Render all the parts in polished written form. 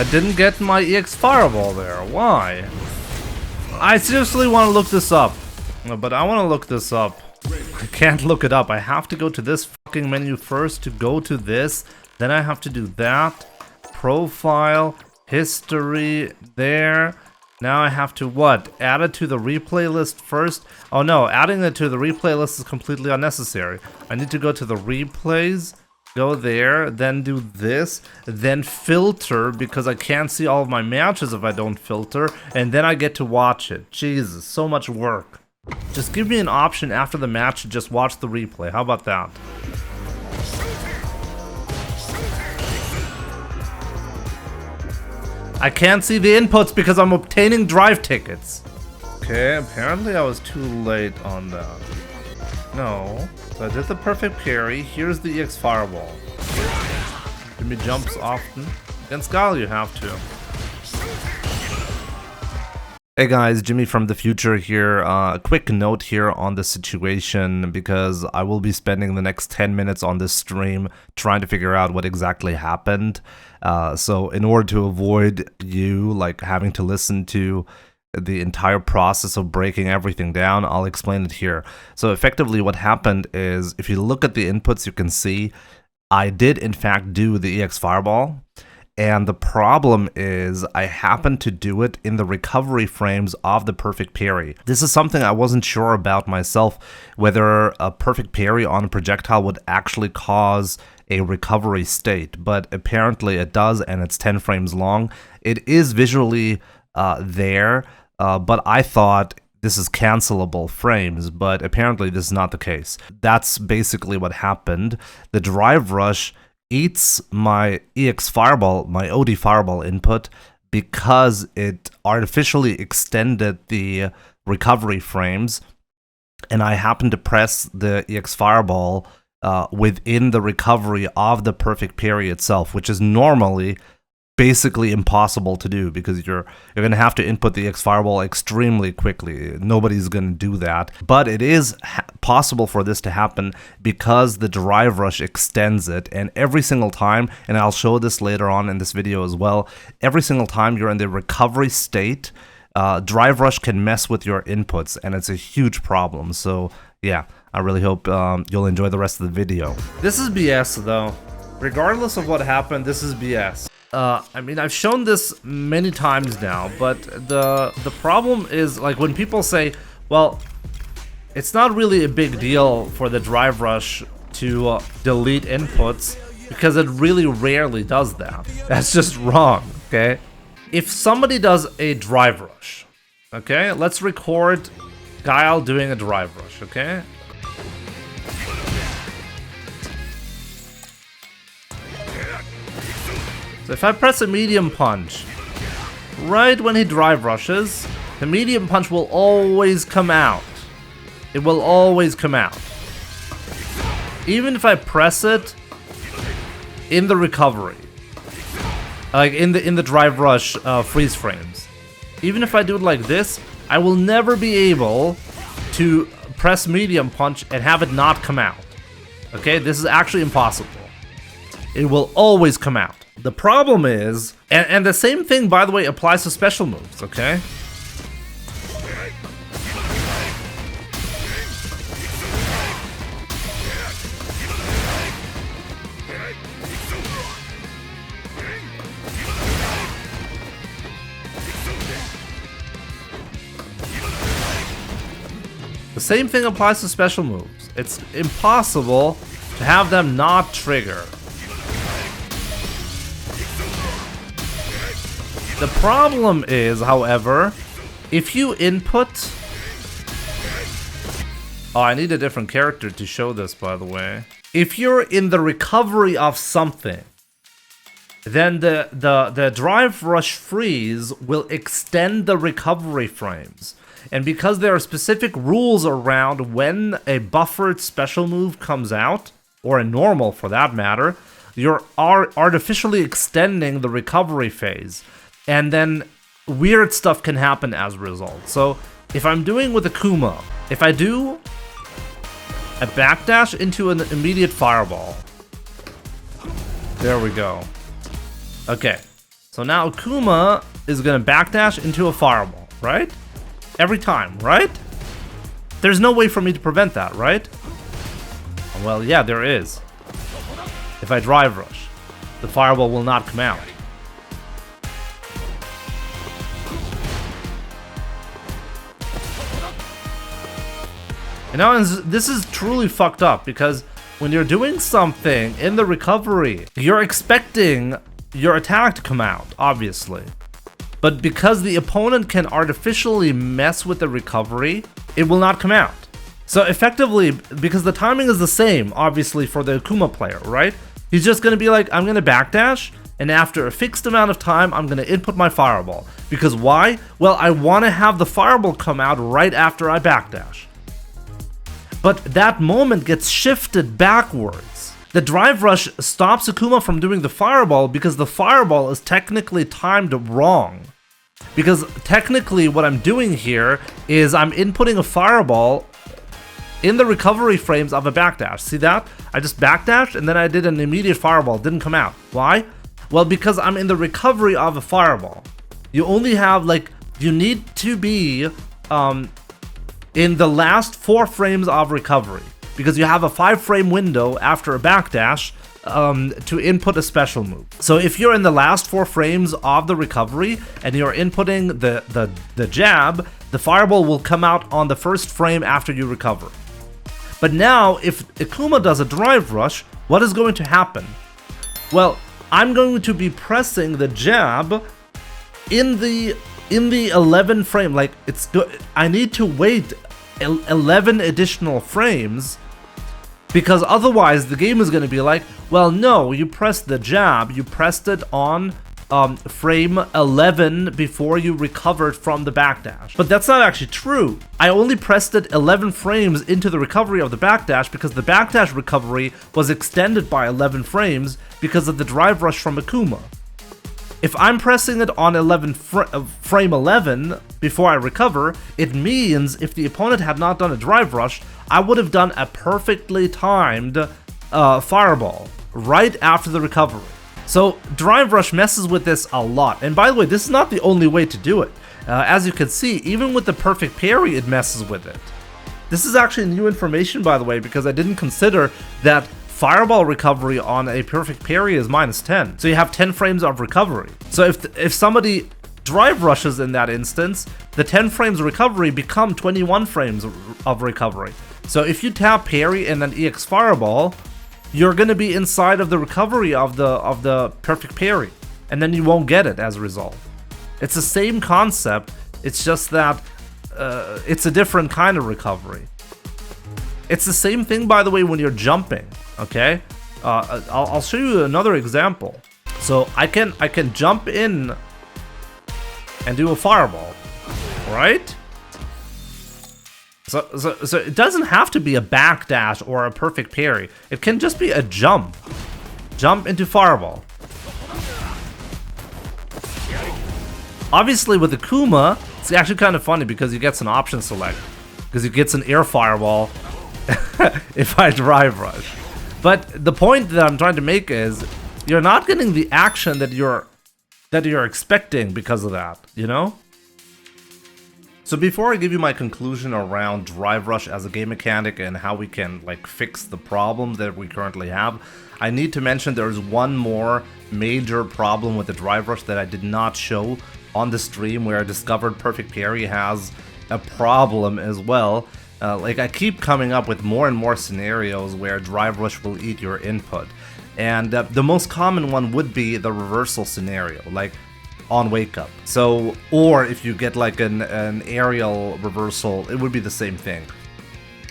I didn't get my EX Fireball there. Why? I seriously want to look this up. No, but I want to look this up. I can't look it up. I have to go to this fucking menu first to go to this. Then I have to do that. Profile, history, there. Now I have to what? Add it to the replay list first? Oh no, adding it to the replay list is completely unnecessary. I need to go to the replays, go there, then do this, then filter because I can't see all of my matches if I don't filter, and then I get to watch it. Jesus, so much work. Just give me an option after the match to just watch the replay. How about that? I can't see the inputs because I'm obtaining drive tickets. Okay, apparently I was too late on that. No, so I did the perfect parry. Here's the EX Fireball. Give me jumps often. Against Guile you have to. Hey guys, Jimmy from the future here. A quick note here on the situation because I will be spending the next 10 minutes on this stream trying to figure out what exactly happened. So in order to avoid you like having to listen to the entire process of breaking everything down, I'll explain it here. So effectively what happened is if you look at the inputs, you can see I did in fact do the EX Fireball. And the problem is I happened to do it in the recovery frames of the perfect parry. This is something I wasn't sure about myself, whether a perfect parry on a projectile would actually cause a recovery state, but apparently it does, and it's 10 frames long. It is visually there, but I thought this is cancelable frames, but apparently this is not the case. That's basically what happened. The drive rush eats my EX Fireball, my OD Fireball input, because it artificially extended the recovery frames, and I happened to press the EX Fireball within the recovery of the perfect parry itself, which is normally basically impossible to do because you're going to have to input the EX Fireball extremely quickly. Nobody's going to do that. But it is possible for this to happen because the drive rush extends it, and every single time, and I'll show this later on in this video as well, every single time you're in the recovery state, drive rush can mess with your inputs, and it's a huge problem. So yeah, I really hope you'll enjoy the rest of the video. This is BS though. Regardless of what happened, this is BS. I mean, I've shown this many times now, but the problem is, like, when people say, well, it's not really a big deal for the drive rush to delete inputs, because it really rarely does that. That's just wrong, okay? If somebody does a drive rush, okay, let's record Guile doing a drive rush, okay? So if I press a medium punch, right when he drive rushes, the medium punch will always come out. It will always come out. Even if I press it in the recovery, like in the drive rush freeze frames. Even if I do it like this, I will never be able to press medium punch and have it not come out. Okay, this is actually impossible. It will always come out. The problem is, and the same thing, by the way, applies to special moves, okay? The same thing applies to special moves. It's impossible to have them not trigger. The problem is, however, if you input... Oh, I need a different character to show this, by the way. If you're in the recovery of something, then the drive rush freeze will extend the recovery frames. And because there are specific rules around when a buffered special move comes out, or a normal for that matter, you're artificially extending the recovery phase. And then weird stuff can happen as a result. So if I'm doing with a Kuma, if I do a backdash into an immediate fireball, there we go. Okay, So now Akuma is gonna backdash into a fireball, right? Every time, right? There's no way for me to prevent that, right? Well, yeah, there is. If I drive rush, the fireball will not come out. You know, this is truly fucked up because when you're doing something in the recovery, you're expecting your attack to come out, obviously. But because the opponent can artificially mess with the recovery, it will not come out. So effectively, because the timing is the same, obviously, for the Akuma player, right? He's just gonna be like, I'm gonna backdash, and after a fixed amount of time, I'm gonna input my fireball. Because why? Well, I wanna have the fireball come out right after I backdash. But that moment gets shifted backwards. The drive rush stops Akuma from doing the fireball because the fireball is technically timed wrong. Because technically what I'm doing here is I'm inputting a fireball in the recovery frames of a backdash. See that? I just backdashed and then I did an immediate fireball. It didn't come out. Why? Well, because I'm in the recovery of a fireball. You only have, like, you need to be in the last 4 frames of recovery, because you have a 5-frame window after a backdash to input a special move. So if you're in the last 4 frames of the recovery and you're inputting the jab, the fireball will come out on the first frame after you recover. But now, if Akuma does a drive rush, what is going to happen? Well, I'm going to be pressing the jab in the 11 frame, like I need to wait 11 additional frames, because otherwise the game is going to be like, well, no, you pressed the jab, you pressed it on frame 11 before you recovered from the backdash. But that's not actually true. I only pressed it 11 frames into the recovery of the backdash because the backdash recovery was extended by 11 frames because of the drive rush from Akuma. If I'm pressing it on frame 11 before I recover, it means if the opponent had not done a drive rush, I would have done a perfectly timed fireball right after the recovery. So drive rush messes with this a lot. And by the way, this is not the only way to do it. As you can see, even with the perfect parry, it messes with it. This is actually new information, by the way, because I didn't consider that fireball recovery on a perfect parry is -10. So you have 10 frames of recovery. So if somebody drive rushes in that instance, the 10 frames recovery become 21 frames of recovery. So if you tap parry and then EX fireball, you're going to be inside of the recovery of the perfect parry, and then you won't get it as a result. It's the same concept, it's just that it's a different kind of recovery. It's the same thing, by the way, when you're jumping. Okay, I'll show you another example. So I can jump in and do a fireball, right? So it doesn't have to be a backdash or a perfect parry. It can just be a jump into fireball. Obviously with Akuma, it's actually kind of funny because he gets an option select, because he gets an air fireball if I drive rush. But the point that I'm trying to make is you're not getting the action that you're expecting because of that, you know? So before I give you my conclusion around drive rush as a game mechanic and how we can like fix the problems that we currently have, I need to mention there's one more major problem with the drive rush that I did not show on the stream, where I discovered perfect parry has a problem as well. Like I keep coming up with more and more scenarios where drive rush will eat your input, and the most common one would be the reversal scenario, like on Wakeup. So, or if you get like an aerial reversal, it would be the same thing.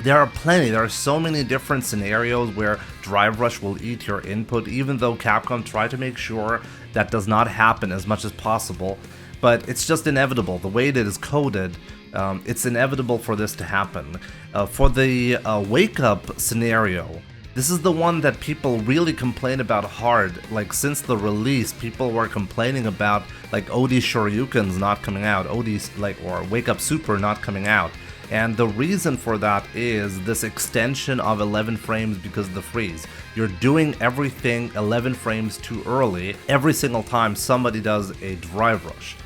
There are so many different scenarios where drive rush will eat your input, even though Capcom tried to make sure that does not happen as much as possible. But it's just inevitable. The way that it is coded, it's inevitable for this to happen. For the Wakeup scenario, this is the one that people really complain about hard. Like since the release, people were complaining about like OD Shoryukens not coming out, OD's like or Wakeup Super not coming out. And the reason for that is this extension of 11 frames because of the freeze. You're doing everything 11 frames too early every single time somebody does a drive rush.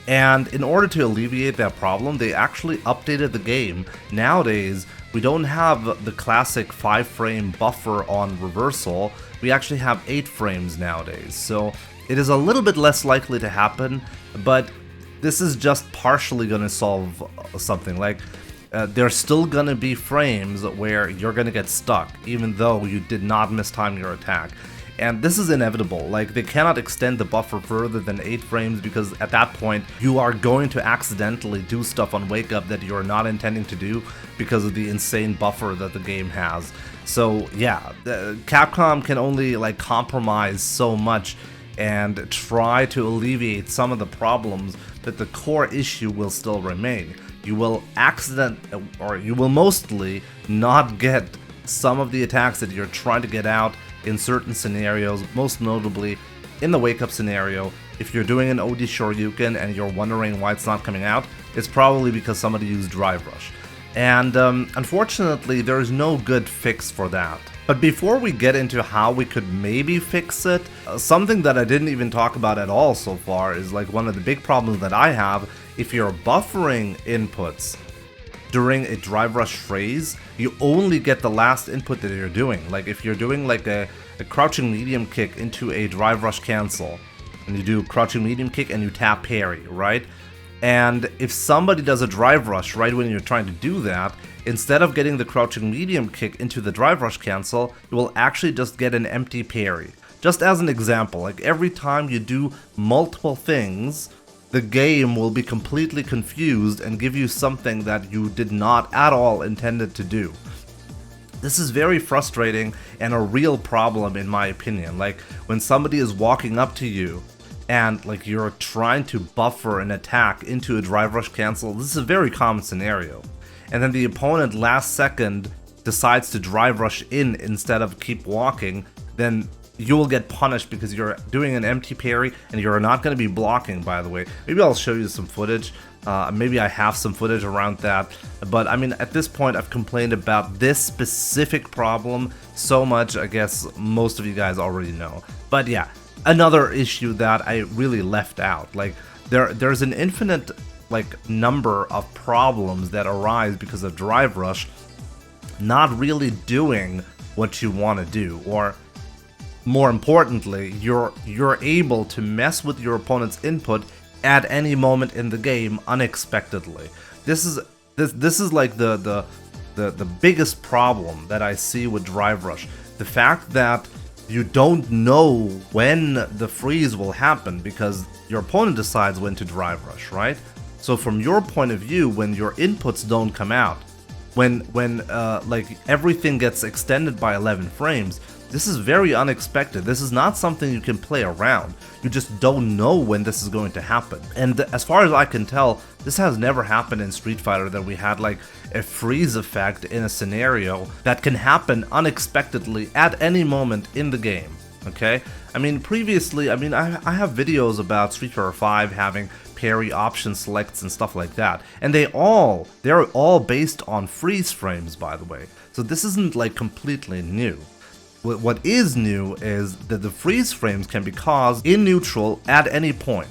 And in order to alleviate that problem, they actually updated the game. Nowadays, we don't have the classic 5-frame buffer on reversal. We actually have 8 frames nowadays. So it is a little bit less likely to happen, but this is just partially going to solve something. Like, there's still going to be frames where you're going to get stuck, even though you did not mistime your attack. And this is inevitable. Like, they cannot extend the buffer further than 8 frames because at that point, you are going to accidentally do stuff on Wakeup that you're not intending to do because of the insane buffer that the game has. So yeah, Capcom can only like compromise so much and try to alleviate some of the problems, but the core issue will still remain. You will you will mostly not get some of the attacks that you're trying to get out in certain scenarios, most notably in the Wakeup scenario. If you're doing an OD Shoryuken and you're wondering why it's not coming out, it's probably because somebody used Drive Rush. And unfortunately, there is no good fix for that. But before we get into how we could maybe fix it, something that I didn't even talk about at all so far is like one of the big problems that I have. If you're buffering inputs during a drive rush phrase, you only get the last input that you're doing. Like if you're doing like a crouching medium kick into a drive rush cancel, and you do crouching medium kick and you tap parry, right? And if somebody does a drive rush right when you're trying to do that, instead of getting the crouching medium kick into the drive rush cancel, you will actually just get an empty parry. Just as an example, like every time you do multiple things, the game will be completely confused and give you something that you did not at all intended to do. This is very frustrating and a real problem in my opinion. Like when somebody is walking up to you and like you're trying to buffer an attack into a drive rush cancel, this is a very common scenario. And then the opponent last second decides to drive rush in instead of keep walking, then you will get punished because you're doing an empty parry and you're not going to be blocking, by the way. Maybe I'll show you some footage. Maybe I have some footage around that. But I mean, at this point, I've complained about this specific problem so much, I guess most of you guys already know. But yeah, another issue that I really left out. Like, there's an infinite like number of problems that arise because of drive rush not really doing what you want to do, or more importantly, you're able to mess with your opponent's input at any moment in the game unexpectedly. This is like the biggest problem that I see with drive rush. The fact that you don't know when the freeze will happen because your opponent decides when to drive rush, right? So from your point of view, when your inputs don't come out, when like everything gets extended by 11 frames, this is very unexpected. This is not something you can play around. You just don't know when this is going to happen. And as far as I can tell, this has never happened in Street Fighter, that we had like a freeze effect in a scenario that can happen unexpectedly at any moment in the game. Okay? I mean, previously, I have videos about Street Fighter 5 having parry option selects and stuff like that, and they're all based on freeze frames, by the way. So this isn't like completely new. What is new is that the freeze frames can be caused in neutral at any point.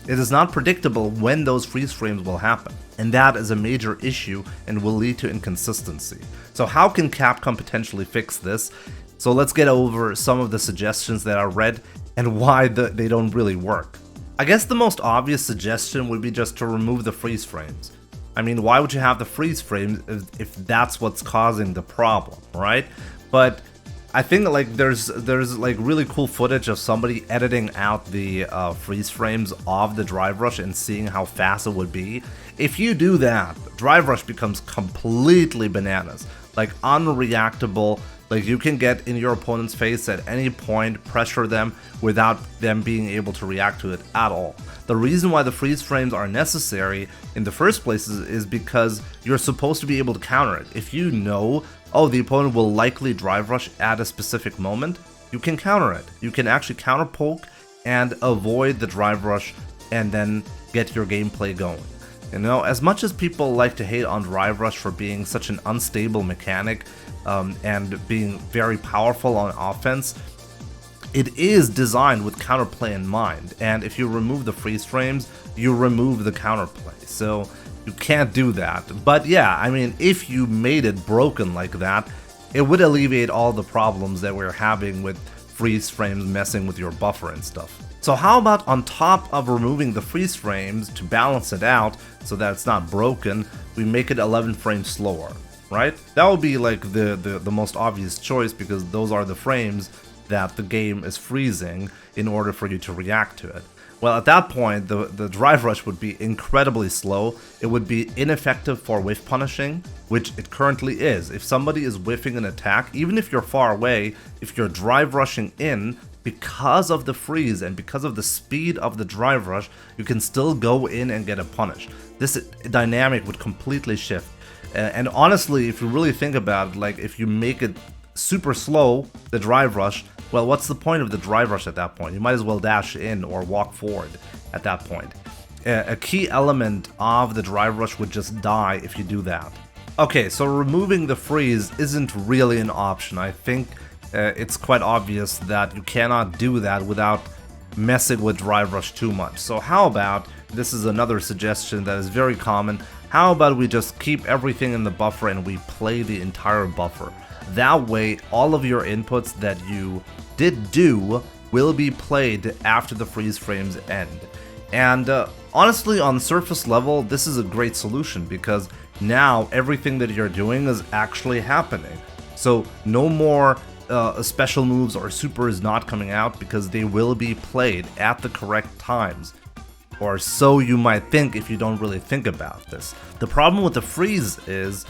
It is not predictable when those freeze frames will happen, and that is a major issue and will lead to inconsistency. So how can Capcom potentially fix this? So let's get over some of the suggestions that I read and why they don't really work. I guess the most obvious suggestion would be just to remove the freeze frames. I mean, why would you have the freeze frames if that's what's causing the problem, right? But I think like there's like really cool footage of somebody editing out the freeze frames of the drive rush and seeing how fast it would be. If you do that, drive rush becomes completely bananas, like unreactable. Like you can get in your opponent's face at any point, pressure them without them being able to react to it at all. The reason why the freeze frames are necessary in the first place is because you're supposed to be able to counter it. If you know, oh, the opponent will likely drive rush at a specific moment, you can counter it. You can actually counter poke and avoid the drive rush and then get your gameplay going. You know, as much as people like to hate on Drive Rush for being such an unstable mechanic and being very powerful on offense, it is designed with counterplay in mind, and if you remove the freeze frames, you remove the counterplay, so you can't do that. But yeah, I mean, if you made it broken like that, it would alleviate all the problems that we're having with freeze frames messing with your buffer and stuff. So how about on top of removing the freeze frames to balance it out so that it's not broken, we make it 11 frames slower, right? That would be like the most obvious choice, because those are the frames that the game is freezing in order for you to react to it. Well, at that point, the Drive Rush would be incredibly slow. It would be ineffective for whiff punishing, which it currently is. If somebody is whiffing an attack, even if you're far away, if you're Drive Rushing in, because of the freeze and because of the speed of the Drive Rush, you can still go in and get a punish. This dynamic would completely shift. And honestly, if you really think about it, like if you make it super slow, the Drive Rush, well, what's the point of the Drive Rush at that point? You might as well dash in or walk forward at that point. A key element of the Drive Rush would just die if you do that. Okay, so removing the freeze isn't really an option. I think it's quite obvious that you cannot do that without messing with Drive Rush too much. So how about, this is another suggestion that is very common, how about we just keep everything in the buffer and we play the entire buffer? That way, all of your inputs that you did do will be played after the freeze frames end. And honestly, on surface level, this is a great solution, because now everything that you're doing is actually happening. So no more special moves or supers not coming out, because they will be played at the correct times. Or so you might think if you don't really think about this. The problem with the freeze is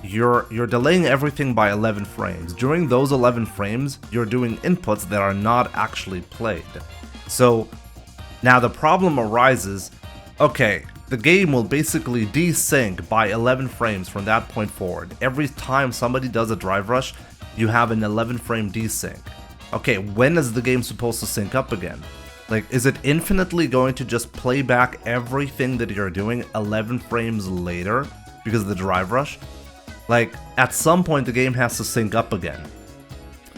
you're delaying everything by 11 frames. During those 11 frames, you're doing inputs that are not actually played. So now the problem arises, okay, the game will basically desync by 11 frames from that point forward. Every time somebody does a Drive Rush, you have an 11 frame desync. Okay, when is the game supposed to sync up again? Like, is it infinitely going to just play back everything that you're doing 11 frames later because of the Drive Rush? Like, at some point the game has to sync up again.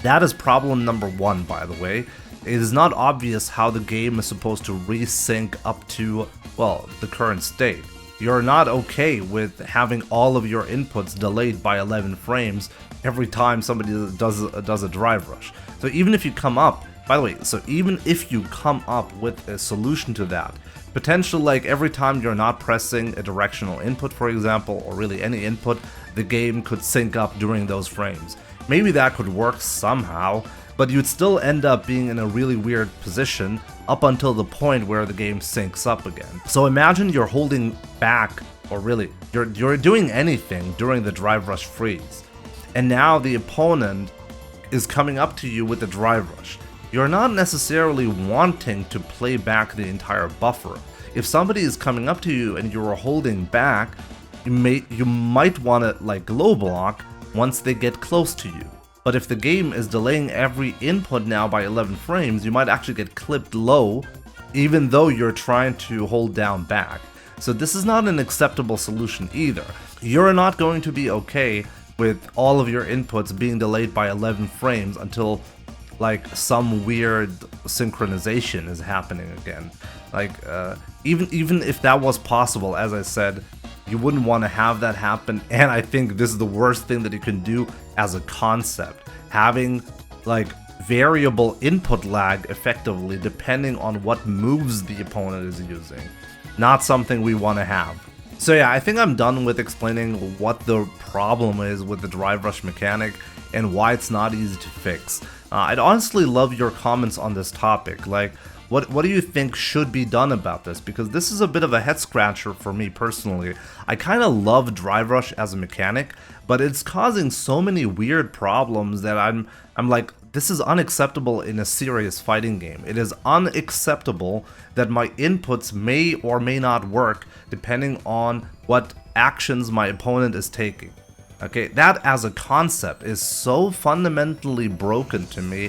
That is problem number one, by the way. It is not obvious how the game is supposed to resync up to, well, the current state. You're not okay with having all of your inputs delayed by 11 frames every time somebody does a Drive Rush. So even if you come up, by the way, so even if you come up with a solution to that, potentially like every time you're not pressing a directional input, for example, or really any input, the game could sync up during those frames. Maybe that could work somehow, but you'd still end up being in a really weird position up until the point where the game syncs up again. So imagine you're holding back, or really, you're doing anything during the Drive Rush freeze, and now the opponent is coming up to you with the Drive Rush. You're not necessarily wanting to play back the entire buffer. If somebody is coming up to you and you're holding back, you might want to like low block once they get close to you. But if the game is delaying every input now by 11 frames, you might actually get clipped low, even though you're trying to hold down back. So this is not an acceptable solution either. You're not going to be okay with all of your inputs being delayed by 11 frames until like some weird synchronization is happening again. Like even if that was possible, as I said, you wouldn't want to have that happen, and I think this is the worst thing that you can do as a concept. Having like variable input lag effectively depending on what moves the opponent is using. Not something we want to have. So yeah, I think I'm done with explaining what the problem is with the Drive Rush mechanic and why it's not easy to fix. I'd honestly love your comments on this topic. Like, what do you think should be done about this? Because this is a bit of a head scratcher for me personally. I kind of love Drive Rush as a mechanic, but it's causing so many weird problems that I'm like, this is unacceptable in a serious fighting game. It is unacceptable that my inputs may or may not work depending on what actions my opponent is taking. Okay, that as a concept is so fundamentally broken to me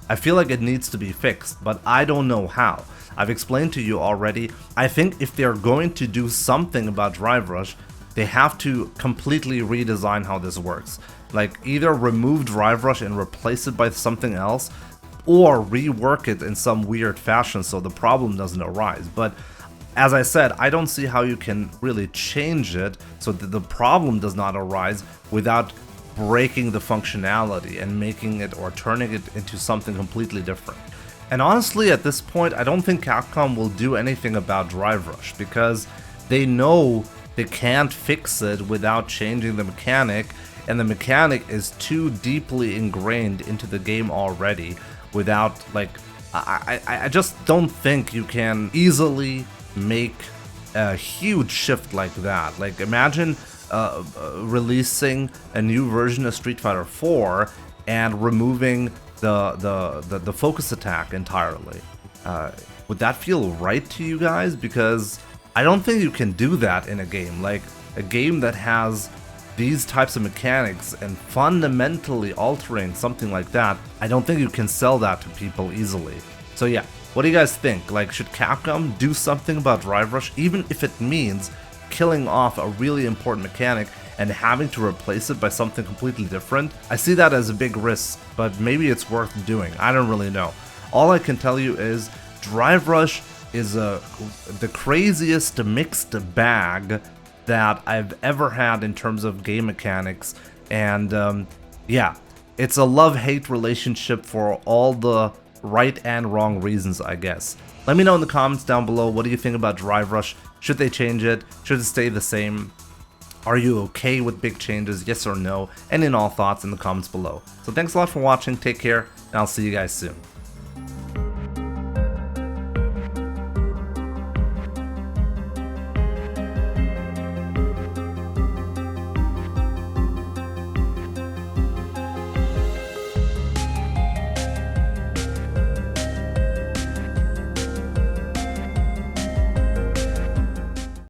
I feel like it needs to be fixed, but I don't know how. I've explained to you already. I think if they're going to do something about drive rush, they have to completely redesign how this works. Like either remove drive rush and replace it by something else, or rework it in some weird fashion so the problem doesn't arise. But as I said, I don't see how you can really change it so that the problem does not arise without breaking the functionality and making it or turning it into something completely different. And honestly, at this point, I don't think Capcom will do anything about drive rush because they know they can't fix it without changing the mechanic, and the mechanic is too deeply ingrained into the game already without, like, I just don't think you can easily make a huge shift like that. Like, imagine releasing a new version of Street Fighter 4 and removing the focus attack entirely. Would that feel right to you guys? Because I don't think you can do that in a game. Like, a game that has these types of mechanics and fundamentally altering something like that, I don't think you can sell that to people easily. So yeah, what do you guys think? Like, should Capcom do something about drive rush, even if it means killing off a really important mechanic and having to replace it by something completely different? I see that as a big risk, but maybe it's worth doing. I don't really know. All I can tell you is drive rush is the craziest mixed bag that I've ever had in terms of game mechanics, and yeah, it's a love-hate relationship for all the right and wrong reasons, I guess. Let me know in the comments down below, what do you think about drive rush? Should they change it? Should it stay the same? Are you okay with big changes, yes or no? And in all thoughts in the comments below. So thanks a lot for watching, take care, and I'll see you guys soon.